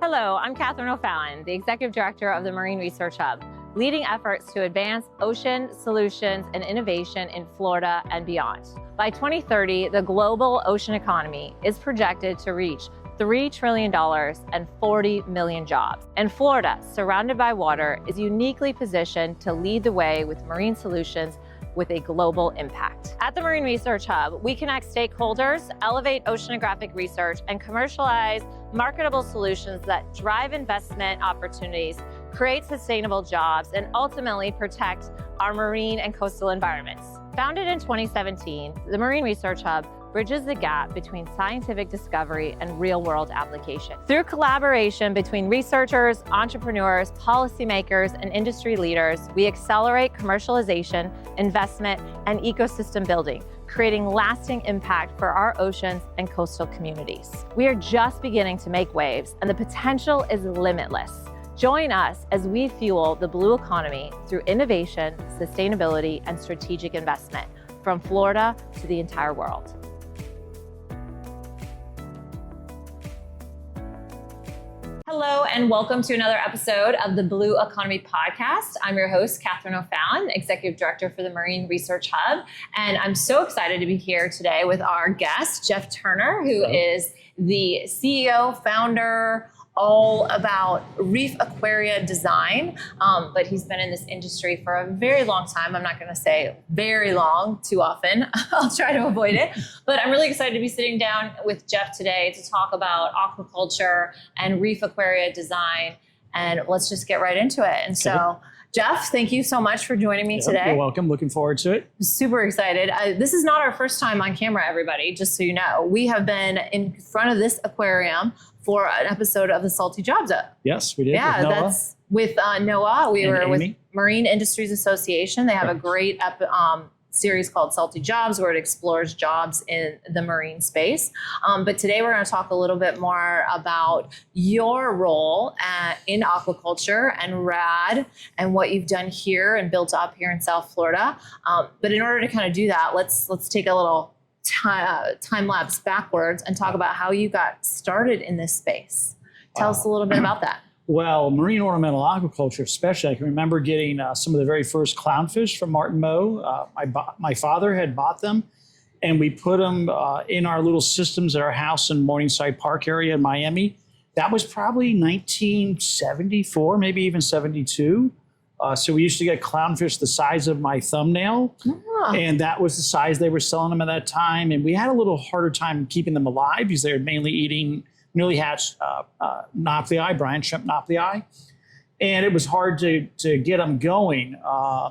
Hello, I'm Katherine O'Fallon, the Executive Director of the Marine Research Hub, leading efforts to advance ocean solutions and innovation in Florida and beyond. By 2030, the global ocean economy is projected to reach $3 trillion and 40 million jobs. And Florida, surrounded by water, is uniquely positioned to lead the way with marine solutions with a global impact. At the Marine Research Hub, we connect stakeholders, elevate oceanographic research, and commercialize marketable solutions that drive investment opportunities, create sustainable jobs, and ultimately protect our marine and coastal environments. Founded in 2017, the Marine Research Hub bridges the gap between scientific discovery and real-world application. Through collaboration between researchers, entrepreneurs, policymakers, and industry leaders, we accelerate commercialization, investment, and ecosystem building, creating lasting impact for our oceans and coastal communities. We are just beginning to make waves, and the potential is limitless. Join us as we fuel the blue economy through innovation, sustainability, and strategic investment from Florida to the entire world. Hello, and welcome to another episode of the Blue Economy Podcast. I'm your host, Katherine O'Fallon, Executive Director for the Marine Research Hub. And I'm so excited to be here today with our guest, Jeff Turner, who is the CEO, founder, all about Reef Aquaria design, but he's been in this industry for a very long time. I'm not going to say very long too often. I'll try to avoid it. But I'm really excited to be sitting down with Jeff today to talk about aquaculture and Reef Aquaria design. And let's just get right into it. And so, Jeff, thank you so much for joining me today. You're welcome. Looking forward to it. Super excited. This is not our first time on camera, everybody, just so you know. We have been in front of this aquarium for an episode of the Salty Jobs Up. Yes, we did. Yeah, with Noah. That's with Noah. We were with Marine Industries Association. They have a great series called Salty Jobs where it explores jobs in the marine space. But today we're going to talk a little bit more about your role in aquaculture and RAD and what you've done here and built up here in South Florida. But in order to kind of do that, let's take a little time lapse backwards and talk about how you got started in this space. Tell us a little bit about that. Well, marine ornamental aquaculture, especially, I can remember getting some of the very first clownfish from Martin Moe. My father had bought them, and we put them in our little systems at our house in Morningside Park area in Miami. That was probably 1974, maybe even 72. So we used to get clownfish the size of my thumbnail, and that was the size they were selling them at that time. And we had a little harder time keeping them alive because they were mainly eating newly hatched nauplii, brine shrimp nauplii. And it was hard to get them going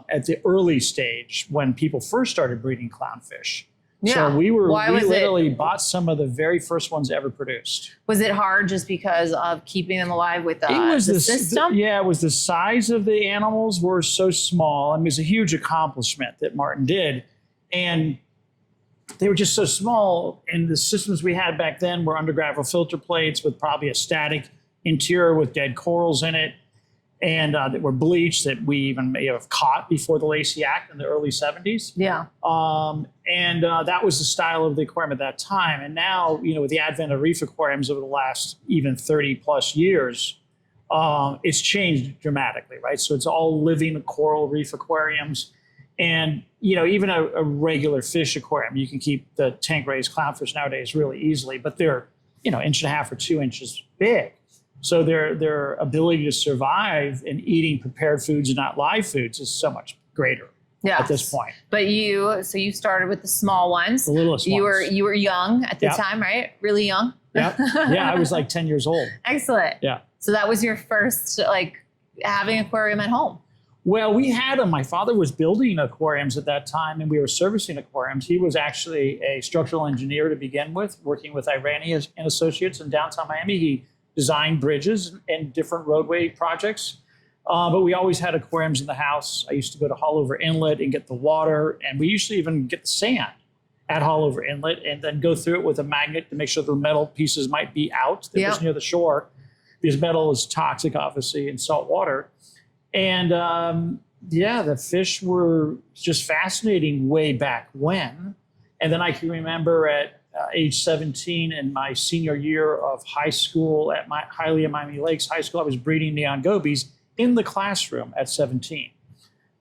at the early stage when people first started breeding clownfish. Yeah. So we literally bought some of the very first ones ever produced. Was it hard just because of keeping them alive with the system? It was the size of the animals were so small. I mean, it was a huge accomplishment that Martin did. And they were just so small. And the systems we had back then were undergravel filter plates with probably a static interior with dead corals in it. And that were bleached that we even may have caught before the Lacey Act in the early 70s. Yeah. That was the style of the aquarium at that time. And now, with the advent of reef aquariums over the last even 30 plus years, it's changed dramatically, right? So it's all living coral reef aquariums. And, even a regular fish aquarium, you can keep the tank raised clownfish nowadays really easily, but they're, 1.5 or 2 inches big. So their ability to survive in eating prepared foods and not live foods is so much greater at this point. But you started with the small ones. The littlest ones. You were young at the time, right? Really young? Yeah. Yeah, I was like 10 years old. Excellent. Yeah. So that was your first, having an aquarium at home. Well, we had them. My father was building aquariums at that time, and we were servicing aquariums. He was actually a structural engineer to begin with, working with Irani and Associates in downtown Miami. He designed bridges and different roadway projects. But we always had aquariums in the house. I used to go to Hollover Inlet and get the water. And we used to even get the sand at Hollover Inlet and then go through it with a magnet to make sure the metal pieces might be out that was near the shore. Because metal is toxic, obviously, in salt water. And the fish were just fascinating way back when. And then I can remember at age 17 in my senior year of high school at Hialeah Miami Lakes High School. I was breeding neon gobies in the classroom at 17.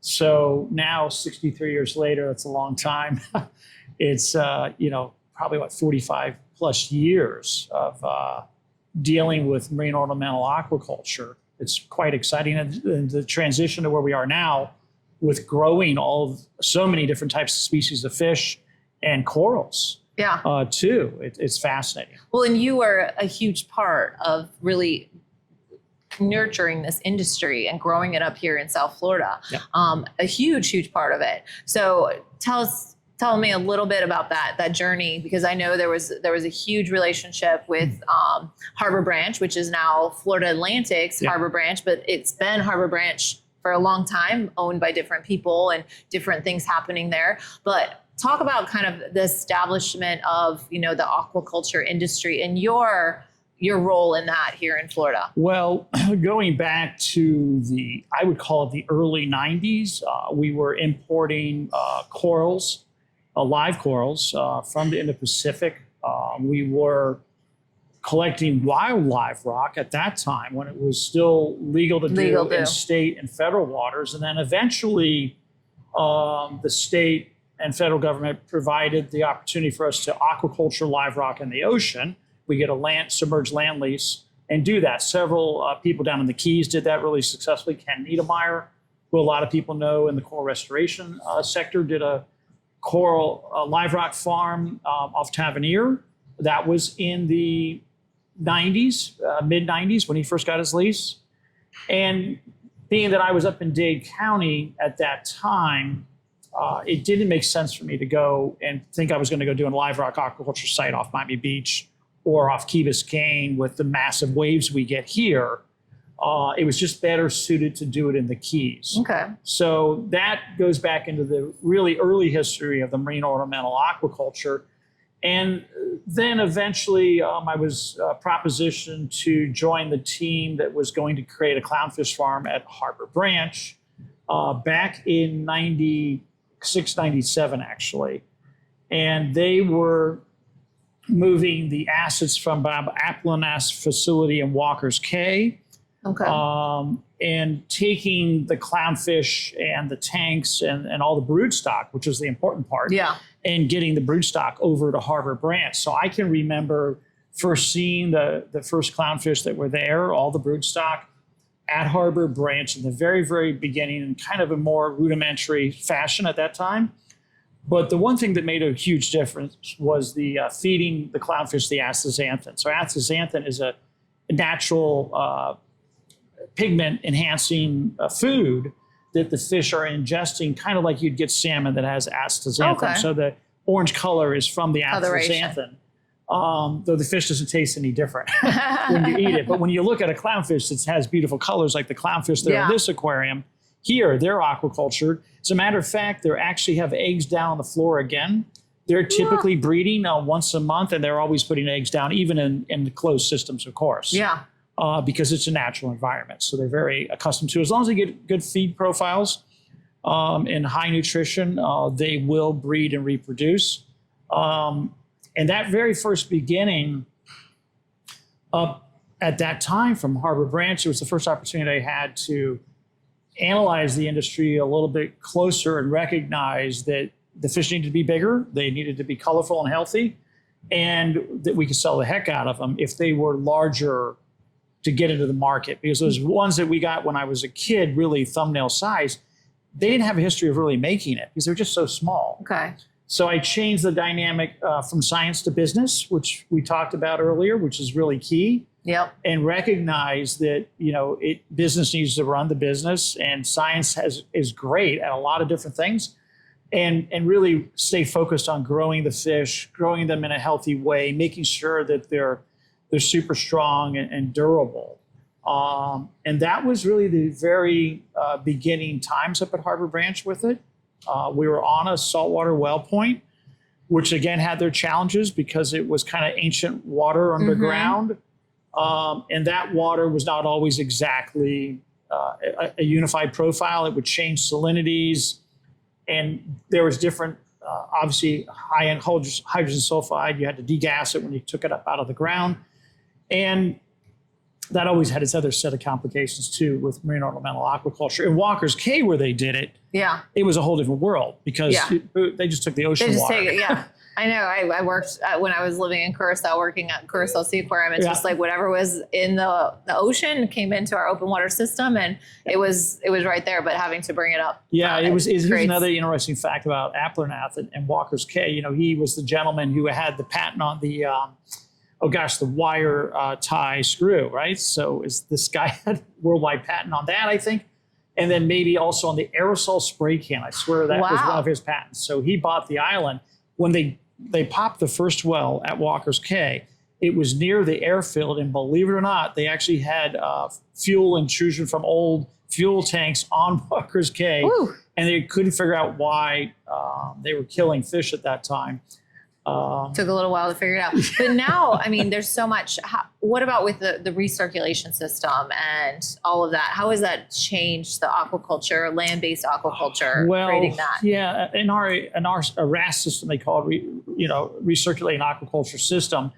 So now, 63 years later, that's a long time. It's, probably what, 45 plus years of dealing with marine ornamental aquaculture. It's quite exciting. And the transition to where we are now with growing so many different types of species of fish and corals. Yeah. Too. It's fascinating. Well, and you were a huge part of really nurturing this industry and growing it up here in South Florida. Yeah. A huge part of it. So tell me a little bit about that journey, because I know there was a huge relationship with Harbor Branch, which is now Florida Atlantic's Harbor Branch, but it's been Harbor Branch for a long time, owned by different people and different things happening there. But talk about kind of the establishment of, the aquaculture industry and your role in that here in Florida. Well, going back to I would call it the early 90s, we were importing corals, live corals from the Indo-Pacific. We were collecting wild live rock at that time when it was still legal to do in state and federal waters. And then eventually the state and federal government provided the opportunity for us to aquaculture live rock in the ocean. We get a submerged land lease and do that. Several people down in the Keys did that really successfully. Ken Niedermeyer, who a lot of people know in the coral restoration sector, did a coral live rock farm off Tavernier. That was in the 90s, mid 90s when he first got his lease. And being that I was up in Dade County at that time, it didn't make sense for me to go and think I was going to go do a live rock aquaculture site off Miami Beach or off Key Biscayne with the massive waves we get here. It was just better suited to do it in the Keys. Okay. So that goes back into the really early history of the marine ornamental aquaculture. And then eventually I was propositioned to join the team that was going to create a clownfish farm at Harbor Branch back in 96, 97, actually. And they were moving the assets from Bob Applenass facility in Walker's Cay. Okay. And taking the clownfish and the tanks and all the broodstock, which was the important part, and getting the broodstock over to Harbor Branch. So I can remember first seeing the first clownfish that were there, all the broodstock at Harbor Branch in the very, very beginning in kind of a more rudimentary fashion at that time. But the one thing that made a huge difference was the feeding the clownfish the astaxanthin. So astaxanthin is a natural pigment enhancing food that the fish are ingesting, kind of like you'd get salmon that has astaxanthin. Okay. So the orange color is from the astaxanthin. Though the fish doesn't taste any different when you eat it. But when you look at a clownfish that has beautiful colors like the clownfish there in this aquarium, here they're aquacultured. As a matter of fact, they actually have eggs down on the floor again. They're typically breeding once a month, and they're always putting eggs down, even in the closed systems, of course. Yeah. Because it's a natural environment. So they're very accustomed to it. As long as they get good feed profiles and high nutrition, they will breed and reproduce. And that very first beginning at that time from Harbor Branch, it was the first opportunity I had to analyze the industry a little bit closer and recognize that the fish needed to be bigger, they needed to be colorful and healthy, and that we could sell the heck out of them if they were larger to get into the market. Because those ones that we got when I was a kid, really thumbnail size, they didn't have a history of really making it because they're just so small. Okay. So I changed the dynamic from science to business, which we talked about earlier, which is really key. Yep. And recognize that, business needs to run the business, and science is great at a lot of different things, and really stay focused on growing the fish, growing them in a healthy way, making sure that they're super strong and durable. And that was really the very beginning times up at Harbor Branch with it. We were on a saltwater well point, which again had their challenges because it was kind of ancient water underground. And that water was not always exactly a unified profile. It would change salinities, and there was different obviously high in hydrogen sulfide. You had to degas it when you took it up out of the ground. And that always had its other set of complications too with marine ornamental aquaculture. In Walker's Cay, where they did it, it was a whole different world because they just took the ocean water. I know. I worked when I was living in Curacao, working at Curacao Sea Aquarium. It's just like whatever was in the ocean came into our open water system, and it was right there. But having to bring it up, here's another interesting fact about Applernath and Walker's Cay. You know, he was the gentleman who had the patent on the the wire tie screw, right? So this guy had worldwide patent on that, I think. And then maybe also on the aerosol spray can. I swear that was one of his patents. So he bought the island. When they popped the first well at Walker's Cay, it was near the airfield. And believe it or not, they actually had fuel intrusion from old fuel tanks on Walker's Cay. Ooh. And they couldn't figure out why they were killing fish at that time. Took a little while to figure it out. But now, I mean, there's so much. What about with the recirculation system and all of that? How has that changed the aquaculture, land-based aquaculture, creating that? Yeah, in our RAS system, they call it, recirculating aquaculture system,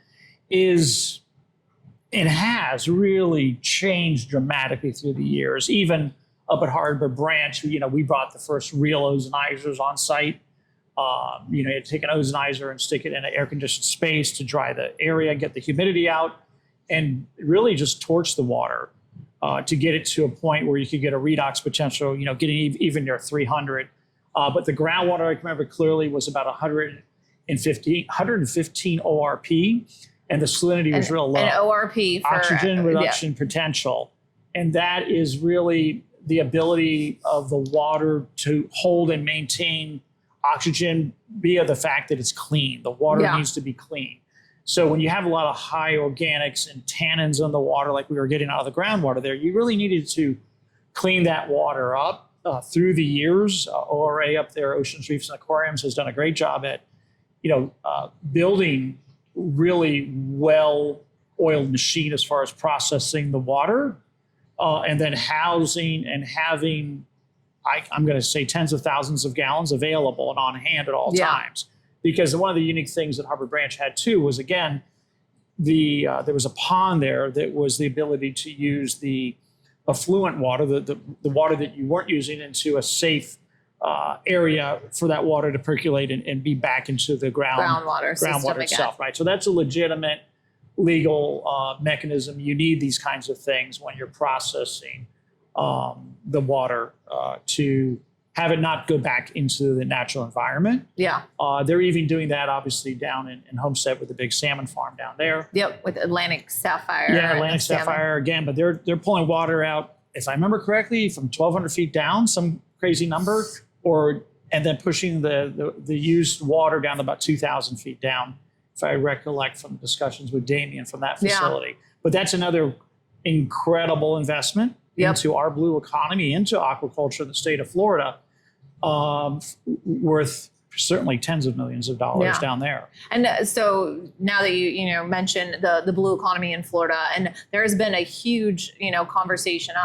has really changed dramatically through the years. Even up at Harbor Branch, we brought the first real ozonizers on site. You had to take an ozonizer and stick it in an air-conditioned space to dry the area, get the humidity out, and really just torch the water to get it to a point where you could get a redox potential, getting even near 300. But the groundwater, I can remember clearly, was about 115 ORP, and the salinity was real low. And ORP for oxygen reduction potential. And that is really the ability of the water to hold and maintain oxygen via the fact that it's clean. The water needs to be clean. So when you have a lot of high organics and tannins in the water, like we were getting out of the groundwater there, you really needed to clean that water up through the years. ORA up there, Oceans, Reefs, and Aquariums, has done a great job at, building really well-oiled machine as far as processing the water, and then housing and having, I'm going to say, tens of thousands of gallons available and on hand at all times. Because one of the unique things that Harbor Branch had too was, again, there was a pond there that was the ability to use the affluent water, the water that you weren't using, into a safe area for that water to percolate and be back into the groundwater itself, right? So that's a legitimate legal mechanism. You need these kinds of things when you're processing the water to have it not go back into the natural environment. Yeah. They're even doing that, obviously, down in Homestead with the big salmon farm down there. Yep, with Atlantic Sapphire. Yeah, Atlantic Sapphire again, but they're pulling water out, if I remember correctly, from 1,200 feet down, some crazy number, and then pushing the used water down to about 2,000 feet down, if I recollect from discussions with Damien from that facility. Yeah. But that's another incredible investment into our blue economy, into aquaculture in the state of Florida, worth certainly tens of millions of dollars down there. And so now that you mentioned the blue economy in Florida, and there has been a huge conversation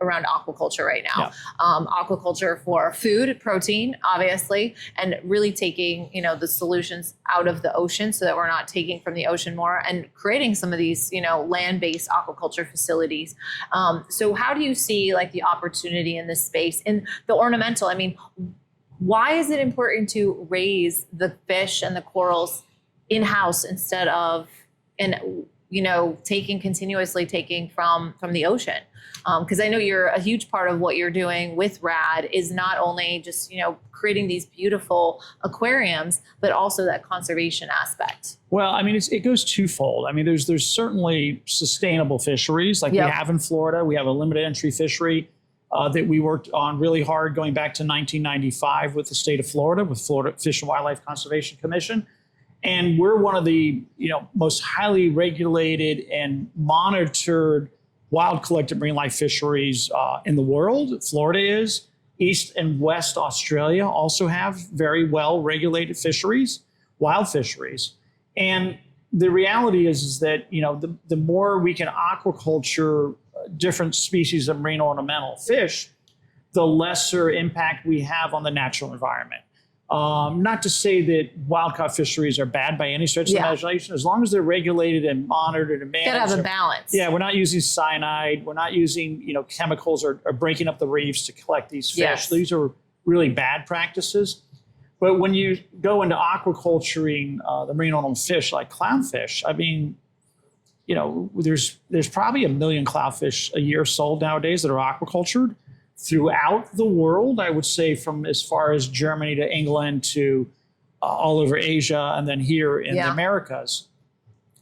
around aquaculture right now. Aquaculture for food, protein, obviously, and really taking the solutions out of the ocean so that we're not taking from the ocean more, and creating some of these land-based aquaculture facilities. So how do you see the opportunity in this space in the ornamental? I mean, why is it important to raise the fish and the corals in-house instead of continuously taking from the ocean? Because I know you're a huge part of what you're doing with RAD is not only just creating these beautiful aquariums, but also that conservation aspect. Well, I mean, it goes twofold. I mean, there's certainly sustainable fisheries like we have in Florida. We have a limited entry fishery that we worked on really hard going back to 1995 with the state of Florida, with Florida Fish and Wildlife Conservation Commission. And we're one of the most highly regulated and monitored wild collected marine life fisheries in the world. Florida is. East and West Australia also have very well regulated fisheries, wild fisheries. And the reality is that the more we can aquaculture different species of marine ornamental fish, the lesser impact we have on the natural environment. Not to say that wild-caught fisheries are bad by any stretch of the imagination, as long as they're regulated and monitored and managed. Gotta have a balance. Yeah, we're not using cyanide. We're not using, chemicals or breaking up the reefs to collect these fish. Yes. These are really bad practices. But when you go into aquaculturing the marine ornamental fish like clownfish, I mean, there's probably 1 million clownfish a year sold nowadays that are aquacultured throughout the world. I would say from as far as Germany to England to all over Asia, and then here in the Americas.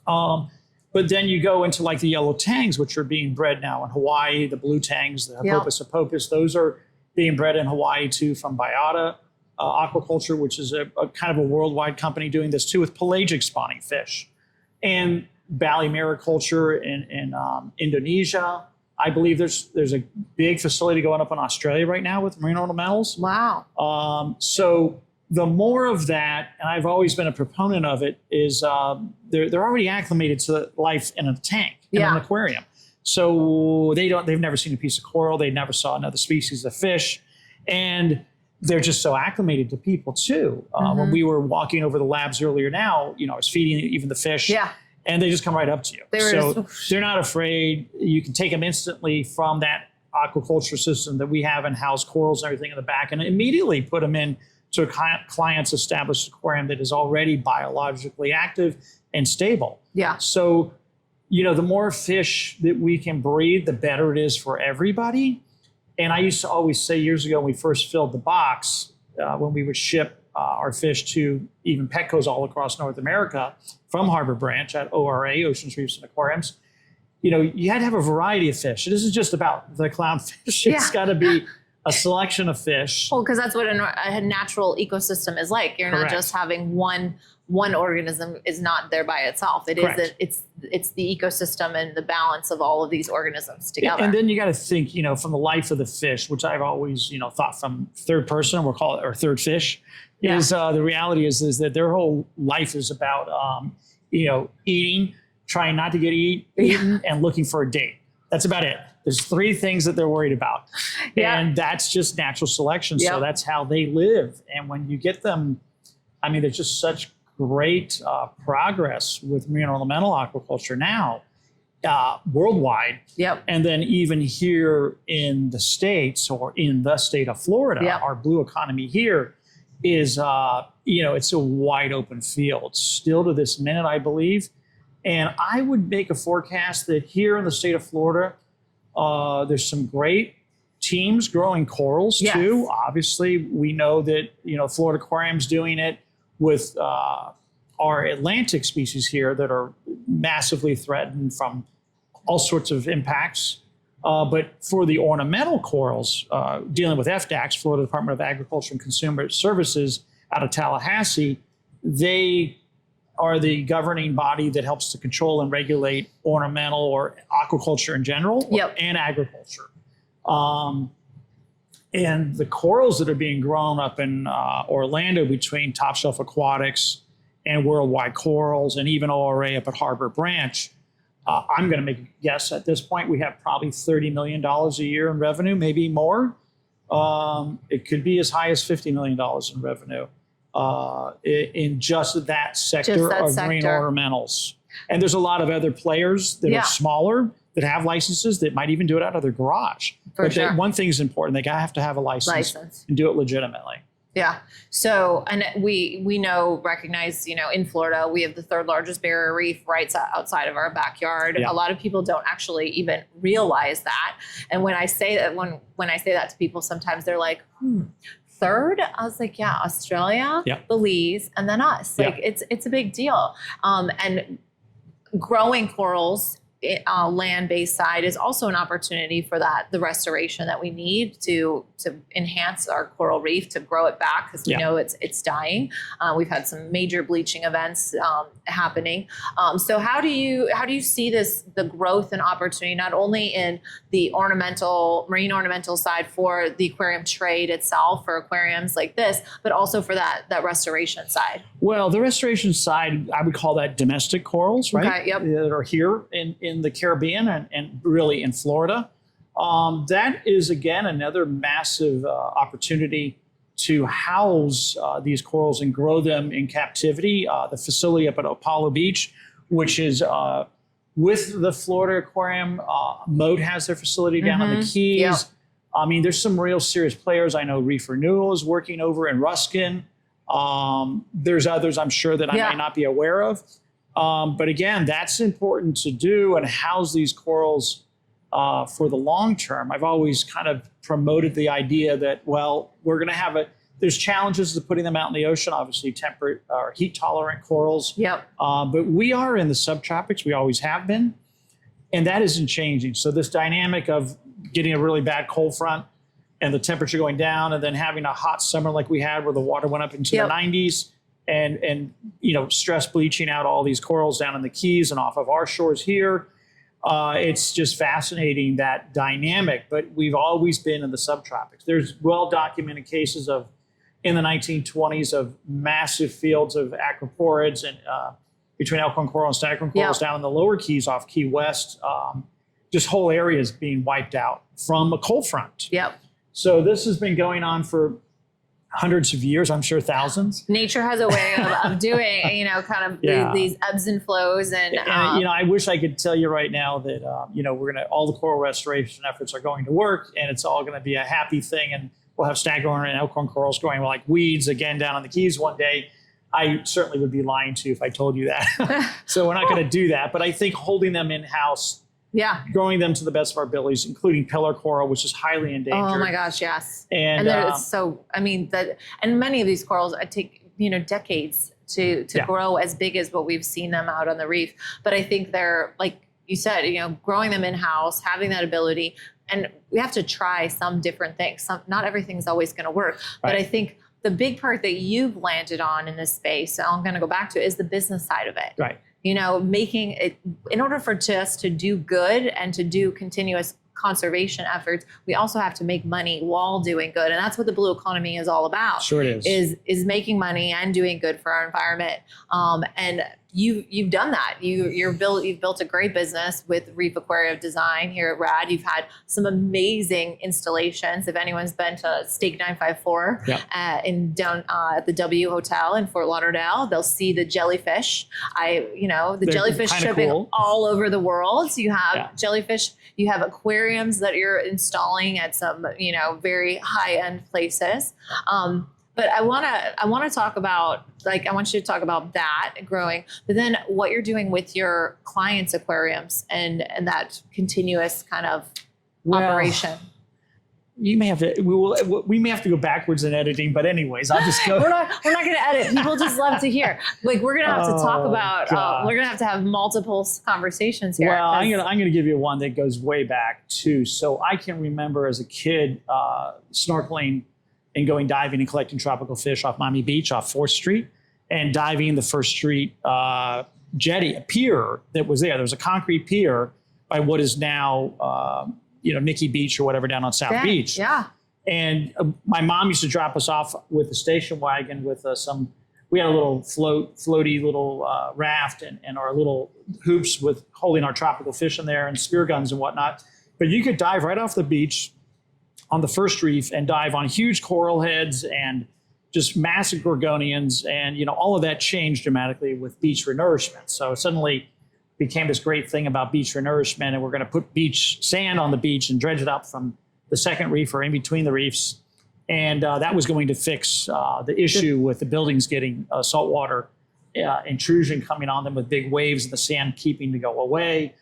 But then you go into like the yellow tangs, which are being bred now in Hawaii, the blue tangs, the Hopus apopus, those are being bred in Hawaii too from Biota Aquaculture, which is a kind of a worldwide company doing this too with pelagic spawning fish. And Bali Mariculture in Indonesia. I believe there's a big facility going up in Australia right now with marine ornamentals. Wow. So the more of that, and I've always been a proponent of it, is they're already acclimated to life in a tank, in an aquarium. So they've never seen a piece of coral. They never saw another species of fish. And they're just so acclimated to people too. When we were walking over the labs earlier now, I was feeding even the fish. Yeah. And they just come right up to you. They're not afraid. You can take them instantly from that aquaculture system that we have and house corals and everything in the back and immediately put them in to a client's established aquarium that is already biologically active and stable. Yeah. So, the more fish that we can breed, the better it is for everybody. And I used to always say years ago when we first filled the box, when we would ship our fish to even Petcos all across North America from Harbor Branch at ORA, Oceans, Reefs, and Aquariums, you had to have a variety of fish. This is just about the clownfish. It's got to be a selection of fish. Well, because that's what a natural ecosystem is like. You're not just having one organism is not there by itself. It's the ecosystem and the balance of all of these organisms together. And then you got to think, from the life of the fish, which I've always, thought from third person, we'll call it, or third fish. Is the reality is that their whole life is about, eating, trying not to get eaten, and looking for a date. That's about it. There's 3 things that they're worried about. And that's just natural selection. So that's how they live. And when you get them, I mean, there's just such great progress with marine ornamental aquaculture now worldwide. And then even here in the States or in the state of Florida, our blue economy here is, it's a wide open field still to this minute, I believe. And I would make a forecast that here in the state of Florida, there's some great teams growing corals too. Obviously, we know that, Florida Aquarium's doing it with our Atlantic species here that are massively threatened from all sorts of impacts. But for the ornamental corals, dealing with FDACS, Florida Department of Agriculture and Consumer Services out of Tallahassee, they are the governing body that helps to control and regulate ornamental or aquaculture in general and agriculture. And the corals that are being grown up in Orlando between Top Shelf Aquatics and Worldwide Corals and even ORA up at Harbor Branch, I'm going to make a guess at this point, we have probably $30 million a year in revenue, maybe more. It could be as high as $50 million in revenue in just that sector of marine ornamentals. And there's a lot of other players that are smaller that have licenses that might even do it out of their garage. One thing is important. They have to have a license and do it legitimately. Yeah. So, and we recognize, in Florida, we have the 3rd largest barrier reef right outside of our backyard. A lot of people don't actually even realize that. And when I say that, when I say that to people, sometimes they're like, 3rd? I was like, Australia, Belize, and then us. Like it's a big deal. And growing corals, land-based side is also an opportunity for the restoration that we need to enhance our coral reef, to grow it back, because we know it's dying. We've had some major bleaching events happening. So how do you see the growth and opportunity, not only in the marine ornamental side for the aquarium trade itself, for aquariums like this, but also for that restoration side? Well, the restoration side, I would call that domestic corals, right? That are here in the Caribbean and really in Florida. That is, again, another massive opportunity to house these corals and grow them in captivity. The facility up at Apollo Beach, which is with the Florida Aquarium, Moat has their facility down on the Keys. Yep. I mean, there's some real serious players. I know Reef Renewal is working over in Ruskin. There's others I'm sure that I might not be aware of. But again, that's important to do and house these corals for the long term. I've always kind of promoted the idea that, well, we're going to have there's challenges to putting them out in the ocean, obviously temperate or heat tolerant corals. Yep. But we are in the subtropics. We always have been. And that isn't changing. So this dynamic of getting a really bad cold front and the temperature going down and then having a hot summer like we had where the water went up into the 90s and stress bleaching out all these corals down in the Keys and off of our shores here. It's just fascinating, that dynamic, but we've always been in the subtropics. There's well-documented cases in the 1920s of massive fields of aquaporids and between Elkhorn coral and staghorn corals down in the lower Keys off Key West, just whole areas being wiped out from a cold front. Yep. So this has been going on for hundreds of years, I'm sure thousands. Nature has a way of doing, these ebbs and flows. And I wish I could tell you right now that, all the coral restoration efforts are going to work and it's all going to be a happy thing. And we'll have staghorn and elkhorn corals growing like weeds again down on the Keys one day. I certainly would be lying to you if I told you that. So we're not going to do that. But I think holding them in-house, growing them to the best of our abilities, including pillar coral, which is highly endangered. Oh my gosh, yes. And and many of these corals take decades to grow as big as what we've seen them out on the reef. But I think they're, like you said, growing them in-house, having that ability, and we have to try some different things. Not everything's always going to work, but I think the big part that you've landed on in this space, and I'm going to go back to, is the business side of it. Right. Making it, in order for us to do good and to do continuous conservation efforts, we also have to make money while doing good. And that's what the blue economy is all about. Sure it is. Is making money and doing good for our environment. And you've done that. You've built a great business with Reef Aquaria Design here at RAD. You've had some amazing installations. If anyone's been to Steak 954 down at the W Hotel in Fort Lauderdale, they'll see the jellyfish. The jellyfish shipping all over the world. So you have jellyfish. You have aquariums that you're installing at some very high end places. But I want to talk about, I want you to talk about that growing, but then what you're doing with your clients' aquariums and that continuous kind of operation. You may have to. We may have to go backwards in editing, but anyways, I'll just go. We're not going to edit. People just love to hear. We're going to have to talk about. We're going to have multiple conversations here. Well, I'm going to give you one that goes way back too. So I can remember as a kid snorkeling and going diving and collecting tropical fish off Miami Beach off 4th Street and diving the First Street jetty, a pier that was there. There was a concrete pier by what is now, Nikki Beach or whatever down on South Beach. Yeah. And my mom used to drop us off with the station wagon with we had a little floaty little raft and our little hoops with holding our tropical fish in there and spear guns and whatnot. But you could dive right off the beach on the first reef and dive on huge coral heads and just massive gorgonians. And, all of that changed dramatically with beach renourishment. So suddenly became this great thing about beach renourishment. And we're going to put beach sand on the beach and dredge it up from the second reef or in between the reefs. And that was going to fix the issue with the buildings getting saltwater intrusion coming on them with big waves and the sand keeping to go away.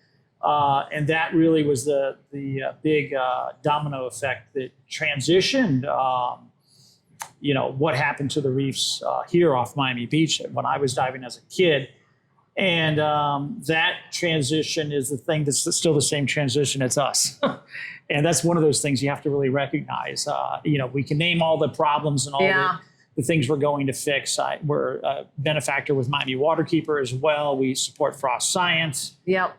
And that really was the big domino effect that transitioned, what happened to the reefs here off Miami Beach when I was diving as a kid. And that transition is the thing that's still the same transition as us. And that's one of those things you have to really recognize. We can name all the problems and all the things we're going to fix. We're a benefactor with Miami Waterkeeper as well. We support Frost Science. Yep.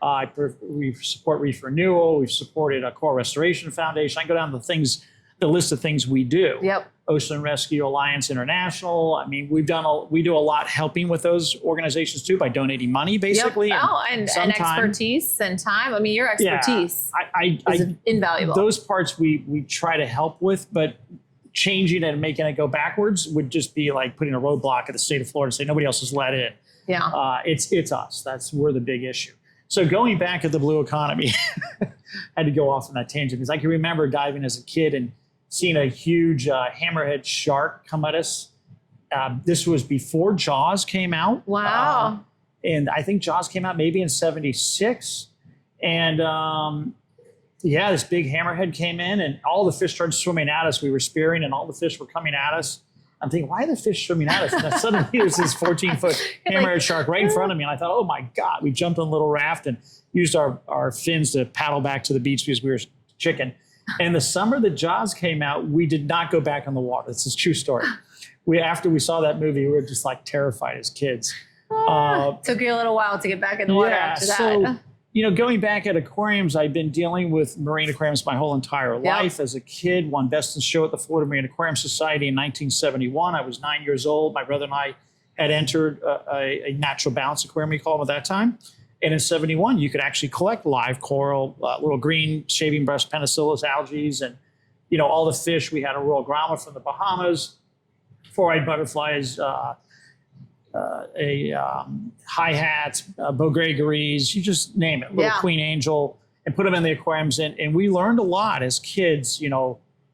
We support Reef Renewal. We've supported a Coral Restoration Foundation. I go down the list of things we do. Yep. Ocean Rescue Alliance International. I mean, we do a lot helping with those organizations too by donating money, basically. Yep. And expertise and time. I mean, your expertise is invaluable. Those parts we try to help with, but changing it and making it go backwards would just be like putting a roadblock at the state of Florida and say nobody else is let in. Yeah. It's us. We're the big issue. So going back at the blue economy, I had to go off on that tangent because I can remember diving as a kid and seeing a huge hammerhead shark come at us. This was before Jaws came out. Wow. And I think Jaws came out maybe in 76. And this big hammerhead came in and all the fish started swimming at us. We were spearing and all the fish were coming at us. I'm thinking, why are the fish swimming at us? And then suddenly there's this 14-foot hammerhead shark right in front of me. And I thought, oh my God. We jumped on a little raft and used our fins to paddle back to the beach because we were chicken. And the summer that Jaws came out, we did not go back on the water. This is a true story. After we saw that movie, we were just like terrified as kids. Took you a little while to get back in the water after that. So, going back at aquariums, I've been dealing with marine aquariums my whole entire life. As a kid, won Best in Show at the Florida Marine Aquarium Society in 1971. I was 9 years old. My brother and I had entered a natural balance aquarium, we call them at that time. And in 71, you could actually collect live coral, little green shaving breast penicillus algae, and all the fish. We had a royal grommet from the Bahamas, four-eyed butterflies, hi-hats, bogregaries, you just name it, little queen angel, and put them in the aquariums. And we learned a lot as kids,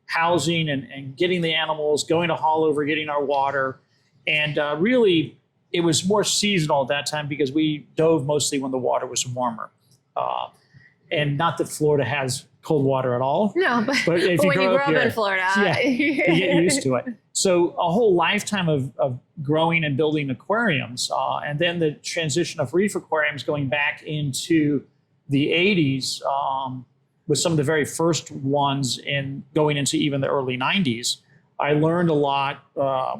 housing and getting the animals, going to haul over, getting our water. And really, it was more seasonal at that time because we dove mostly when the water was warmer. And not that Florida has cold water at all. No, but if you when you grow up in Florida, you get used to it. So a whole lifetime of growing and building aquariums, and then the transition of reef aquariums going back into the 80s with some of the very first ones and going into even the early 90s. I learned a lot.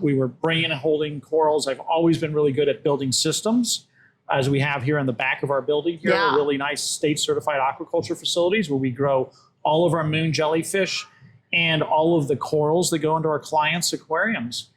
We were bringing and holding corals. I've always been really good at building systems, as we have here in the back of our building here, a really nice state-certified aquaculture facilities where we grow all of our moon jellyfish and all of the corals that go into our clients' aquariums.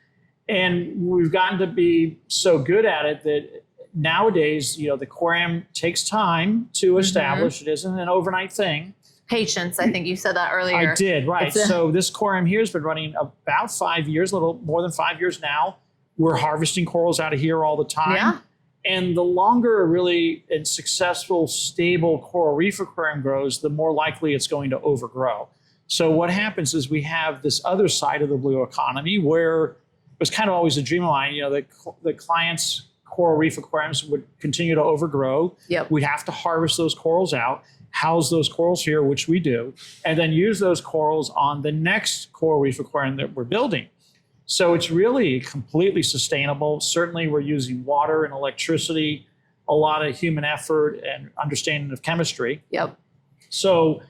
And we've gotten to be so good at it that nowadays, the aquarium takes time to establish. It isn't an overnight thing. Patience, I think you said that earlier. I did, right. So this aquarium here has been running about 5 years, a little more than 5 years now. We're harvesting corals out of here all the time. Yeah. And the longer a really successful, stable coral reef aquarium grows, the more likely it's going to overgrow. So what happens is we have this other side of the blue economy where it was kind of always a dream of mine, the clients' coral reef aquariums would continue to overgrow. Yep. We'd have to harvest those corals out, house those corals here, which we do, and then use those corals on the next coral reef aquarium that we're building. So it's really completely sustainable. Certainly we're using water and electricity, a lot of human effort and understanding of chemistry. Yep. So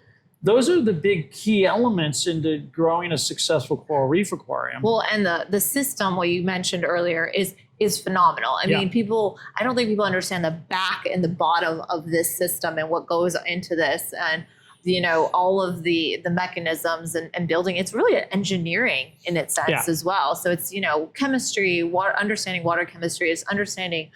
those are the big key elements into growing a successful coral reef aquarium. Well, and the system, what you mentioned earlier, is phenomenal. I mean, I don't think people understand the back and the bottom of this system and what goes into this. And all of the mechanisms and building, it's really engineering in its sense as well. So it's, chemistry, understanding water chemistry is understanding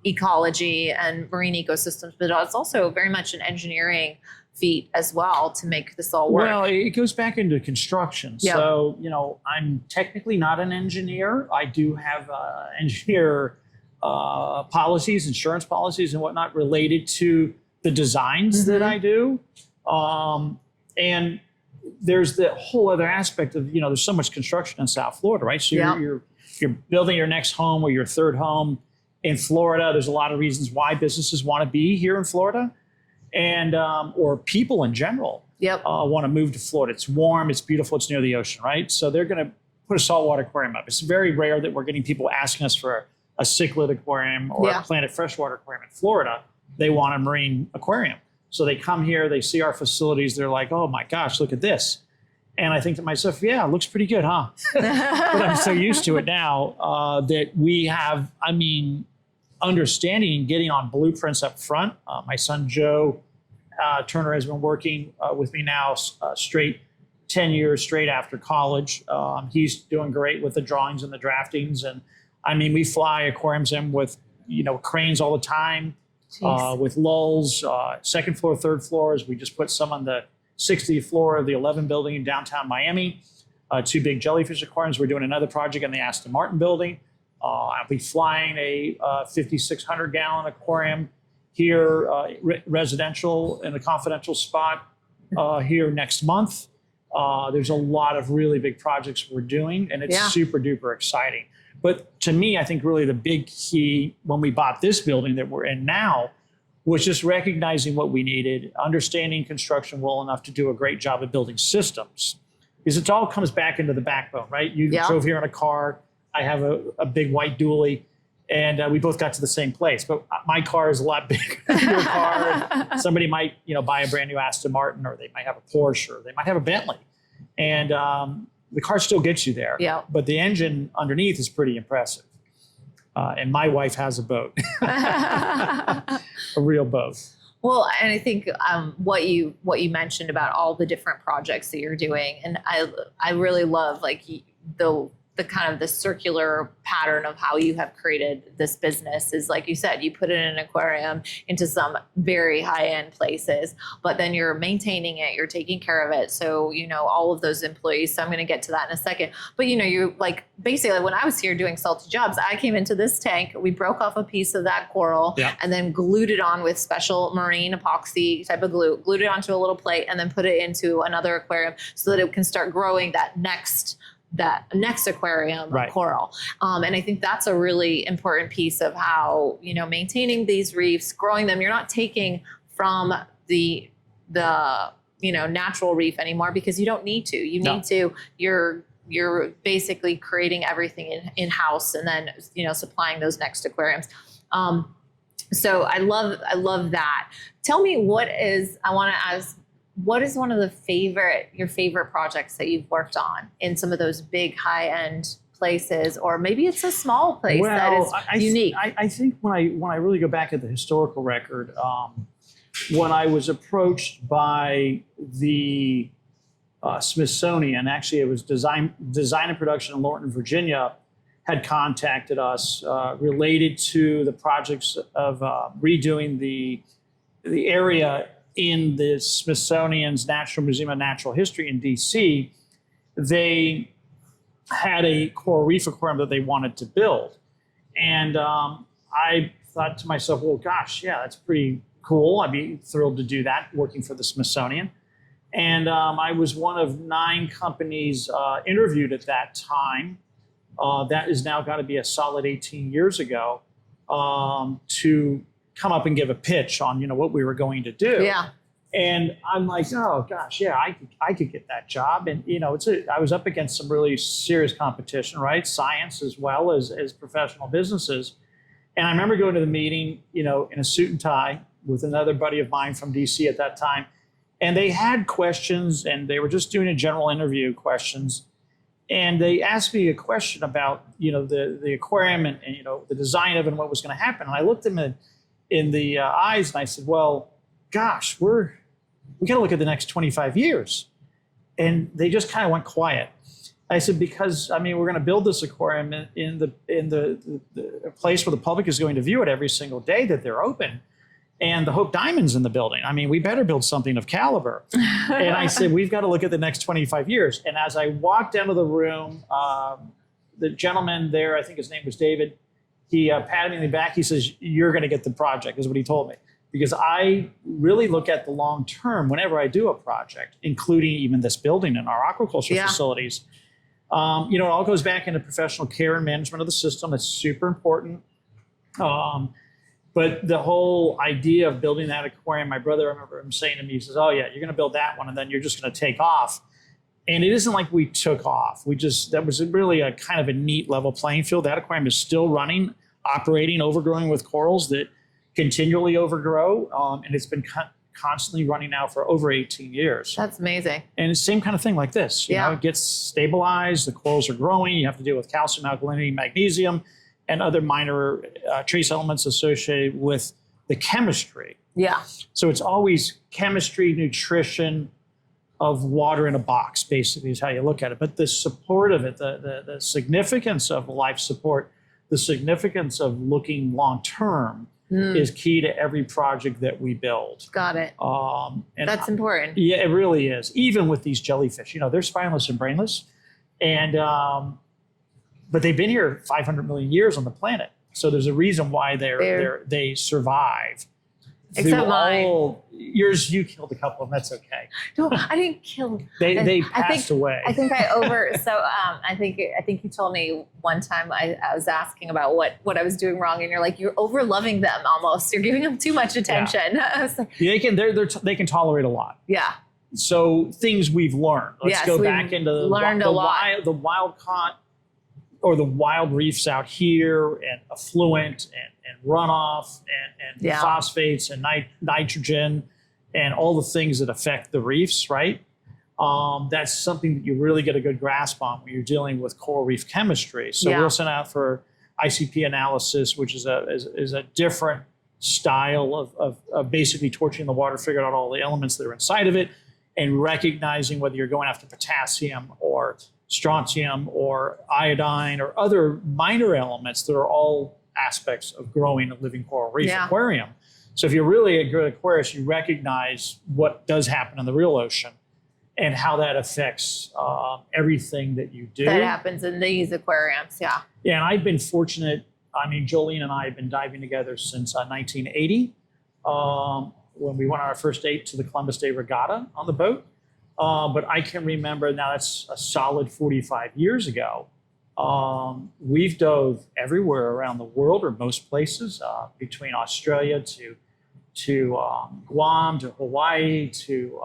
ecology and marine ecosystems, but it's also very much an engineering feat as well to make this all work. Well, it goes back into construction. Yep. So, I'm technically not an engineer. I do have engineer policies, insurance policies and whatnot related to the designs that I do. And there's the whole other aspect of, there's so much construction in South Florida, right? So you're building your next home or your third home in Florida. There's a lot of reasons why businesses want to be here in Florida and, or people in general want to move to Florida. It's warm, it's beautiful, it's near the ocean, right? So they're going to put a saltwater aquarium up. It's very rare that we're getting people asking us for a cichlid aquarium or a planted freshwater aquarium in Florida. They want a marine aquarium. So they come here, they see our facilities, they're like, oh my gosh, look at this. And I think to myself, yeah, it looks pretty good, huh? But I'm so used to it now that we have, understanding and getting on blueprints up front. My son, Joe Turner, has been working with me now straight 10 years straight after college. He's doing great with the drawings and the draftings. And we fly aquariums in with, cranes all the time. With lulls, second floor, third floors. We just put some on the 60th floor of the 11 building in downtown Miami. 2 big jellyfish aquariums. We're doing another project in the Aston Martin building. I'll be flying a 5,600 gallon aquarium here, residential in a confidential spot here next month. There's a lot of really big projects we're doing, and it's super duper exciting. But to me, I think really the big key when we bought this building that we're in now was just recognizing what we needed, understanding construction well enough to do a great job of building systems. Because it all comes back into the backbone, right? You drove here in a car. I have a big white dually, and we both got to the same place. But my car is a lot bigger than your car. Somebody might, buy a brand new Aston Martin, or they might have a Porsche, or they might have a Bentley. And the car still gets you there. Yeah. But the engine underneath is pretty impressive. And my wife has a boat, a real boat. Well, and I think what you mentioned about all the different projects that you're doing, and I really love like the kind of the circular pattern of how you have created this business is, like you said, you put it in an aquarium into some very high-end places, but then you're maintaining it, you're taking care of it. So, all of those employees, so I'm going to get to that in a second. But, you like basically when I was here doing salty jobs, I came into this tank, we broke off a piece of that coral and then glued it on with special marine epoxy type of glue, glued it onto a little plate, and then put it into another aquarium so that it can start growing that next aquarium of coral. And I think that's a really important piece of how, maintaining these reefs, growing them, you're not taking from the natural reef anymore because you don't need to. You need to, you're basically creating everything in-house and then, supplying those next aquariums. So I love that. Tell me I want to ask, what is one of your favorite projects that you've worked on in some of those big high-end places, or maybe it's a small place that is unique? I think when I really go back at the historical record, when I was approached by the Smithsonian, actually it was Design and Production in Lorton, Virginia, had contacted us related to the projects of redoing the area in the Smithsonian's National Museum of Natural History in DC. They had a coral reef aquarium that they wanted to build. And I thought to myself, well, gosh, yeah, that's pretty cool. I'd be thrilled to do that working for the Smithsonian. And I was one of 9 companies interviewed at that time. That is now got to be a solid 18 years ago, to come up and give a pitch on, what we were going to do. Yeah. And I'm like, oh gosh, yeah, I could get that job. And, I was up against some really serious competition, right? Science as well as professional businesses. And I remember going to the meeting, in a suit and tie with another buddy of mine from DC at that time. And they had questions, and they were just doing a general interview questions. And they asked me a question about, the aquarium and the design of it and what was going to happen. And I looked them in the eyes, and I said, well, gosh, we got to look at the next 25 years. And they just kind of went quiet. I said, because, we're going to build this aquarium in the place where the public is going to view it every single day that they're open. And the Hope Diamond's in the building. We better build something of caliber. And I said, we've got to look at the next 25 years. And as I walked down to the room, the gentleman there, I think his name was David, he patted me in the back. He says, you're going to get the project, is what he told me. Because I really look at the long term whenever I do a project, including even this building and our aquaculture facilities. It all goes back into professional care and management of the system. It's super important. But the whole idea of building that aquarium, my brother, I remember him saying to me, he says, oh yeah, you're going to build that one and then you're just going to take off. And it isn't like we took off. That was really a kind of a neat level playing field. That aquarium is still running, operating, overgrowing with corals that continually overgrow. And it's been constantly running now for over 18 years. That's amazing. And it's the same kind of thing like this. You know, it gets stabilized, the corals are growing, you have to deal with calcium, alkalinity, magnesium, and other minor trace elements associated with the chemistry. Yeah. So it's always chemistry, nutrition of water in a box, basically, is how you look at it. But the support of it, the significance of life support, the significance of looking long-term is key to every project that we build. Got it. And that's important. Yeah, it really is. Even with these jellyfish, they're spineless and brainless. And but they've been here 500 million years on the planet. So there's a reason why they survive. Except mine. Yours, you killed a couple of them. That's okay. No, I didn't kill. They passed away. I think I think you told me one time I was asking about what I was doing wrong, and you're like, you're over loving them almost. You're giving them too much attention. Yeah. I was like, they can tolerate a lot. Yeah. So things we've learned. Let's go back into the wild caught or the wild reefs out here, and effluent and runoff and phosphates and nitrogen and all the things that affect the reefs, right? That's something that you really get a good grasp on when you're dealing with coral reef chemistry. So we'll send out for ICP analysis, which is a different style of basically torching the water, figuring out all the elements that are inside of it, and recognizing whether you're going after potassium or strontium or iodine or other minor elements that are all aspects of growing a living coral reef aquarium. So if you're really a good aquarist, you recognize what does happen in the real ocean and how that affects everything that you do. That happens in these aquariums, yeah. Yeah, and I've been fortunate. I mean, Jolene and I have been diving together since 1980 when we went on our first date to the Columbus Day Regatta on the boat. But I can remember, now that's a solid 45 years ago, we've dove everywhere around the world, or most places, between Australia to Guam, to Hawaii, to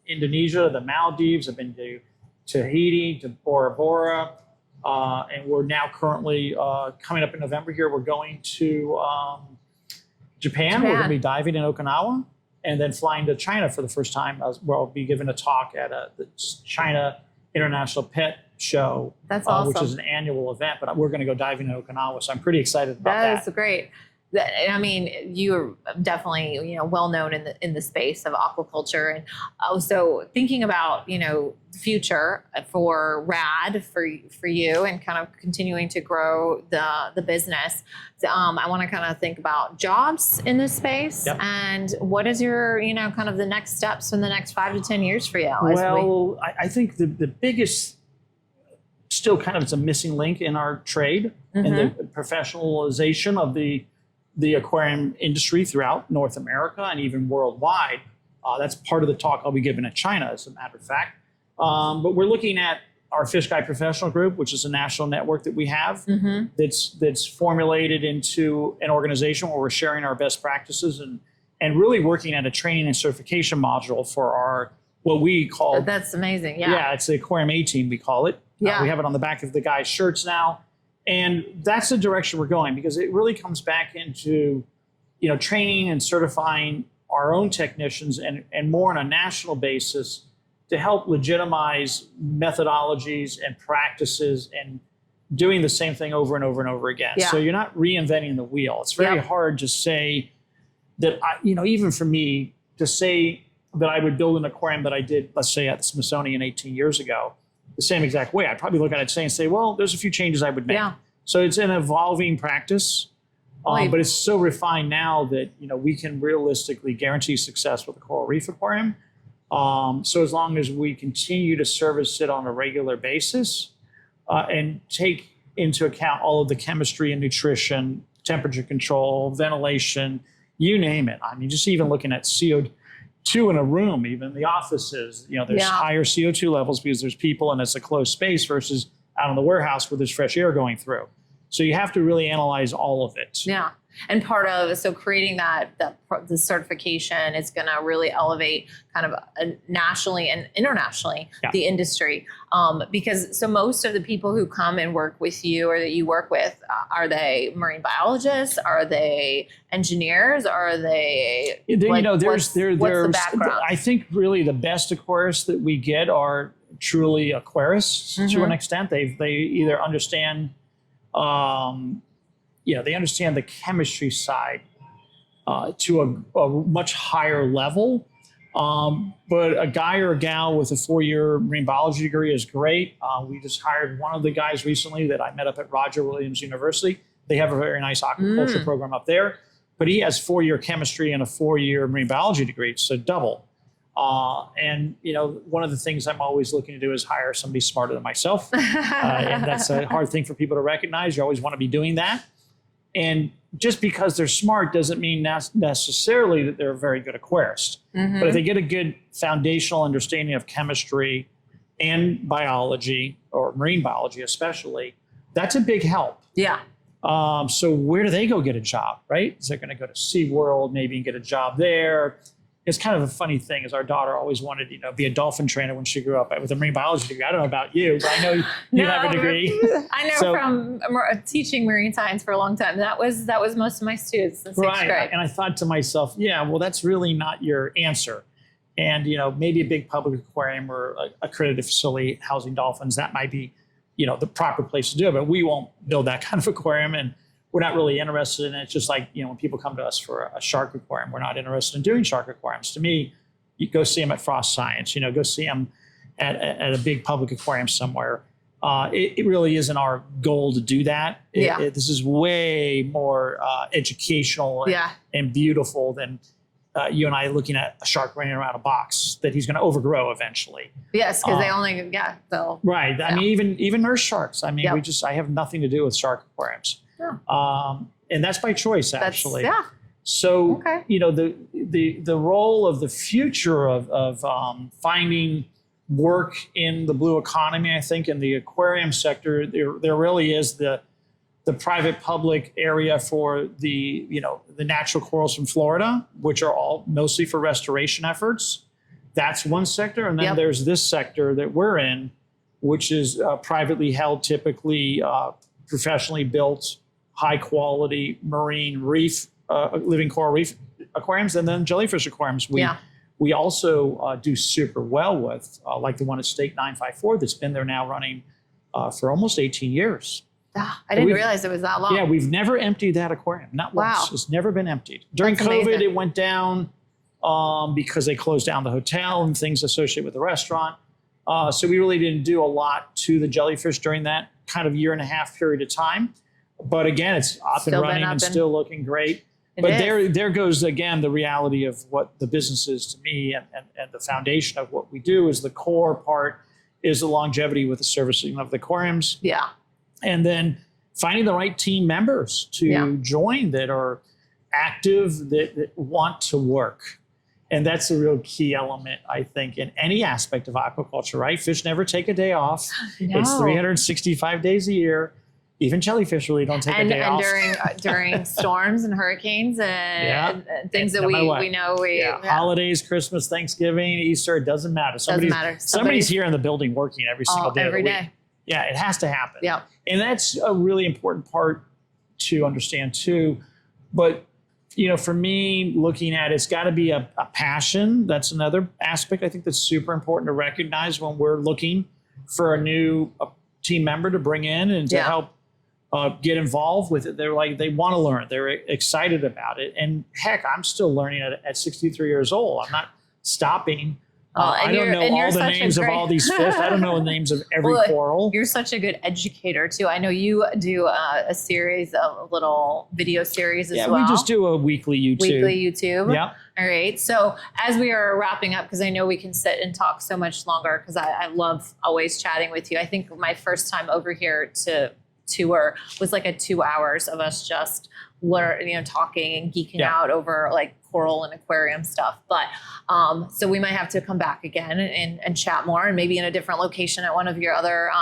Indonesia, the Maldives. I've been to Tahiti, to Bora Bora, and we're now currently coming up in November here. We're going to Japan. We're going to be diving in Okinawa, and then flying to China for the first time, where I'll be giving a talk at the China International Pet Show. That's awesome. Which is an annual event, but we're going to go diving in Okinawa, so I'm pretty excited about that. That's great. I mean, you're definitely, well known in the space of aquaculture, and also thinking about, the future for RAD for you and kind of continuing to grow the business. I want to kind of think about jobs in this space, and what is your, kind of the next steps in the next 5 to 10 years for you? Well, I think the biggest, still kind of, it's a missing link in our trade and the professionalization of the aquarium industry throughout North America and even worldwide. That's part of the talk I'll be giving at China, as a matter of fact. But we're looking at our Fish Guy Professional Group, which is a national network that we have that's formulated into an organization where we're sharing our best practices and really working at a training and certification module for our, what we call... That's amazing, Yeah, it's the Aquarium A-Team, we call it. We have it on the back of the guys' shirts now. And that's the direction we're going, because it really comes back into, training and certifying our own technicians and more on a national basis to help legitimize methodologies and practices and doing the same thing over and over and over again. So you're not reinventing the wheel. It's very hard to say that, even for me, to say that I would build an aquarium that I did, let's say, at the Smithsonian 18 years ago, the same exact way. I'd probably look at it and say, well, there's a few changes I would make. So it's an evolving practice, but it's so refined now that, we can realistically guarantee success with the Coral Reef Aquarium. So as long as we continue to service it on a regular basis and take into account all of the chemistry and nutrition, temperature control, ventilation, you name it. I mean, just even looking at CO2 in a room, even the offices, there's higher CO2 levels because there's people and it's a closed space versus out in the warehouse where there's fresh air going through. So you have to really analyze all of it. Yeah. And part of, so creating the certification is going to really elevate kind of nationally and internationally the industry. Because so most of the people who come and work with you or that you work with, are they marine biologists? Are they engineers? Are they, what's the background? I think really the best aquarists that we get are truly aquarists to an extent. They either understand, they understand the chemistry side to a much higher level. But a guy or a gal with a 4-year marine biology degree is great. We just hired one of the guys recently that I met up at Roger Williams University. They have a very nice aquaculture program up there. But he has 4-year chemistry and a 4-year marine biology degree, so double. And, you know, one of the things I'm always looking to do is hire somebody smarter than myself. And that's a hard thing for people to recognize. You always want to be doing that. And just because they're smart doesn't mean necessarily that they're a very good aquarist. But if they get a good foundational understanding of chemistry and biology, or marine biology especially, that's a big help. Yeah. So where do they go get a job, right? Is they going to go to SeaWorld maybe and get a job there? It's kind of a funny thing, is our daughter always wanted to, you know, be a dolphin trainer when she grew up with a marine biology degree. I don't know about you, but I know you have a degree. I know from teaching marine science for a long time. That was most of my students in sixth grade. And I thought to myself, yeah, well, that's really not your answer. And, you know, maybe a big public aquarium or accredited facility housing dolphins, that might be, you know, the proper place to do it. But we won't build that kind of aquarium, and we're not really interested in it. It's just like, you know, when people come to us for a shark aquarium, we're not interested in doing shark aquariums. To me, you go see them at Frost Science, you know, go see them at a big public aquarium somewhere. It really isn't our goal to do that. This is way more educational and beautiful than you and I looking at a shark running around a box that he's going to overgrow eventually. Yes, because they only, they'll. Right. I mean, even nurse sharks. I mean, I have nothing to do with shark aquariums. And that's by choice, actually. So, you know, the role of the future of finding work in the blue economy, I think, in the aquarium sector, there really is the private public area for the natural corals from Florida, which are all mostly for restoration efforts. That's one sector. And then there's this sector that we're in, which is privately held, typically professionally built, high quality marine reef, living coral reef aquariums, and then jellyfish aquariums. We also do super well with, like the one at Stake 954 that's been there now running for almost 18 years. I didn't realize it was that long. Yeah, we've never emptied that aquarium, not once. It's never been emptied. During COVID, it went down because they closed down the hotel and things associated with the restaurant. So we really didn't do a lot to the jellyfish during that kind of 1.5 year period of time. But again, it's up and running and still looking great. But there goes, again, the reality of what the business is to me, and the foundation of what we do is the core part is the longevity with the servicing of the aquariums. Yeah. And then finding the right team members to join that are active, that want to work. And that's a real key element, I think, in any aspect of aquaculture, right? Fish never take a day off. It's 365 days a year. Even jellyfish really don't take a day off. And during storms and hurricanes and things that we know. Holidays, Christmas, Thanksgiving, Easter, it doesn't matter. Somebody's here in the building working every single day. Every day. Yeah, it has to happen. Yeah. And that's a really important part to understand too. But, you know, for me, looking at it's got to be a passion. That's another aspect I think that's super important to recognize when we're looking for a new team member to bring in and to help get involved with it. They're like, they want to learn. They're excited about it. And heck, I'm still learning at 63 years old. I'm not stopping. I don't know all the names of all these fish. I don't know the names of every coral. You're such a good educator too. I know you do a series of little video series as well. Yeah, we just do a weekly YouTube. Yeah. All right. So as we are wrapping up, because I know we can sit and talk so much longer, because I love always chatting with you. I think my first time over here to tour was like 2 hours of us just talking and geeking out over like coral and aquarium stuff. But so we might have to come back again and chat more, and maybe in a different location at one of your other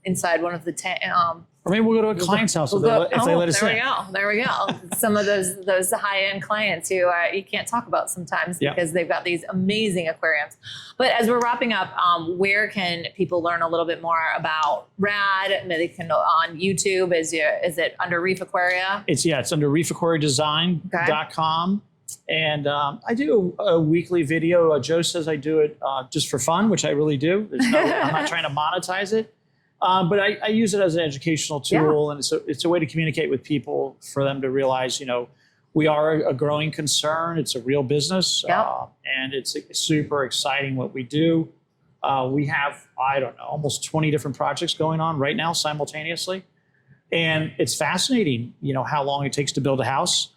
inside one of the or maybe we'll go to a client's house if they let us in. There we go. Some of those high-end clients who you can't talk about sometimes because they've got these amazing aquariums. But as we're wrapping up, where can people learn a little bit more about RAD? They can on YouTube. Is it under Reef Aquaria? It's under reefaquariadesign.com. And I do a weekly video. Joe says I do it just for fun, which I really do. I'm not trying to monetize it. But I use it as an educational tool, and it's a way to communicate with people for them to realize, we are a growing concern. It's a real business, and it's super exciting what we do. We have, almost 20 different projects going on right now simultaneously. And it's fascinating, how long it takes to build a house.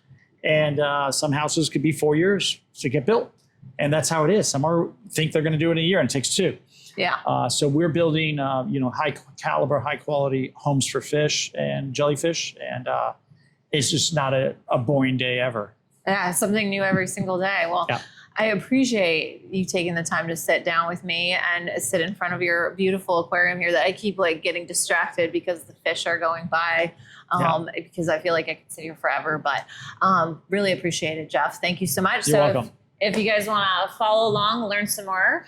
And some houses could be 4 years to get built. And that's how it is. Some think they're going to do it in a year, and it takes 2. Yeah. So we're building, high caliber, high quality homes for fish and jellyfish. And it's just not a boring day ever. Yeah, something new every single day. Well, Yeah. I appreciate you taking the time to sit down with me and sit in front of your beautiful aquarium here that I keep like getting distracted because the fish are going by, because I feel like I could sit here forever, but really appreciate it, Jeff. Thank you so much. You're welcome. If you guys want to follow along, learn some more,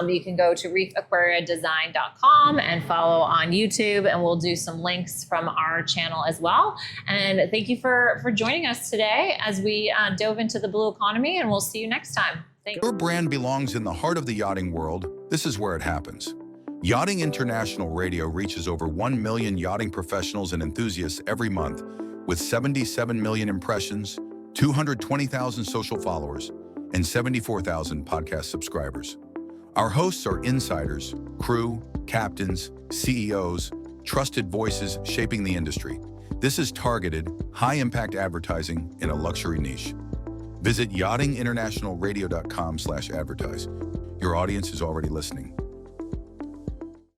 you can go to reefaquariadesign.com and follow on YouTube, and we'll do some links from our channel as well. And thank you for joining us today as we dove into the blue economy, and we'll see you next time. Thank Your brand belongs in the heart of the yachting world. This is where it happens. Yachting International Radio reaches over 1 million yachting professionals and enthusiasts every month, with 77 million impressions, 220,000 social followers, and 74,000 podcast subscribers. Our hosts are insiders, crew, captains, CEOs, trusted voices shaping the industry. This is targeted, high-impact advertising in a luxury niche. Visit yachtinginternationalradio.com/advertise. Your audience is already listening.